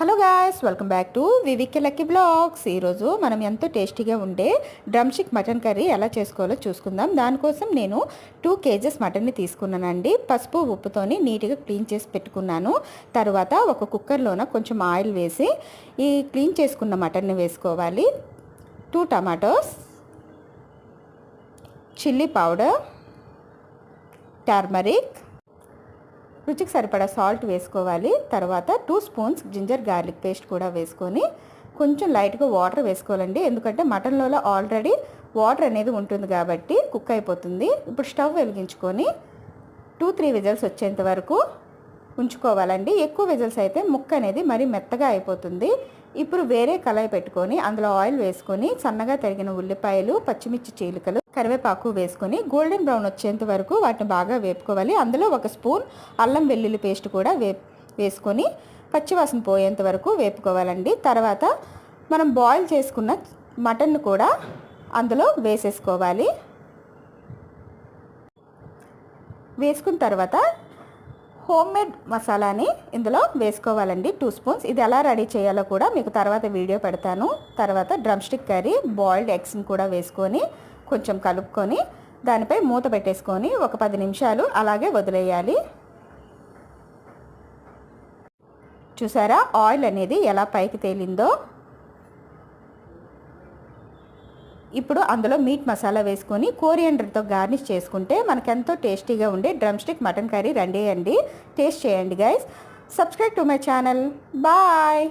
Hello guys, welcome back to VVK lucky vlogs. ఈరోజు మనం ఎంతో టేస్టీగా ఉండే డ్రమ్ స్టిక్ మటన్ కర్రీ ఎలా చేసుకోవాలో చూసుకుందాం. దానికోసం నేను 2 kgs మటన్ని తీసుకున్నానండి. పసుపు ఉప్పుతోని నీట్గా క్లీన్ చేసి పెట్టుకున్నాను. తర్వాత ఒక కుక్కర్లోన కొంచెం ఆయిల్ వేసి ఈ క్లీన్ చేసుకున్న మటన్ని వేసుకోవాలి. 2 టమాటోస్, చిల్లీ పౌడర్, టర్మరిక్, రుచికి సరిపడా సాల్ట్ వేసుకోవాలి. తర్వాత 2 స్పూన్స్ జింజర్ గార్లిక్ పేస్ట్ కూడా వేసుకొని కొంచెం లైట్గా వాటర్ వేసుకోవాలండి. ఎందుకంటే మటన్లో ఆల్రెడీ వాటర్ అనేది ఉంటుంది కాబట్టి కుక్ అయిపోతుంది. ఇప్పుడు స్టవ్ వెలిగించుకొని 2-3 విజిల్స్ వచ్చేంత వరకు ఉంచుకోవాలండి. ఎక్కువ విజిల్స్ అయితే ముక్క అనేది మరీ మెత్తగా అయిపోతుంది. ఇప్పుడు వేరే కళాయి పెట్టుకొని అందులో ఆయిల్ వేసుకొని సన్నగా తరిగిన ఉల్లిపాయలు, పచ్చిమిర్చి చీలికలు, కరివేపాకు వేసుకొని గోల్డెన్ బ్రౌన్ వచ్చేంత వరకు వాటిని బాగా వేపుకోవాలి. అందులో 1 స్పూన్ అల్లం వెల్లుల్లి పేస్ట్ కూడా వేసుకొని పచ్చివాసన పోయేంత వరకు వేపుకోవాలండి. తర్వాత మనం బాయిల్ చేసుకున్న మటన్ కూడా అందులో వేసేసుకోవాలి. వేసుకున్న తర్వాత హోమ్మేడ్ మసాలాని ఇందులో వేసుకోవాలండి, 2 స్పూన్స్. ఇది ఎలా రెడీ చేయాలో కూడా మీకు తర్వాత వీడియో పెడతాను. తర్వాత డ్రమ్ స్టిక్ కర్రీ బాయిల్డ్ ఎగ్స్ని కూడా వేసుకొని కొంచెం కలుపుకొని దానిపై మూత పెట్టేసుకొని ఒక 10 నిమిషాలు అలాగే వదిలేయాలి. చూసారా ఆయిల్ అనేది ఎలా పైకి తేలిందో. ఇప్పుడు అందులో మీట్ మసాలా వేసుకొని కోరియాండర్తో గార్నిష్ చేసుకుంటే మనకెంతో టేస్టీగా ఉండే drumstick mutton curry ready అండి. టేస్ట్ చేయండి guys. Subscribe to my channel. Bye.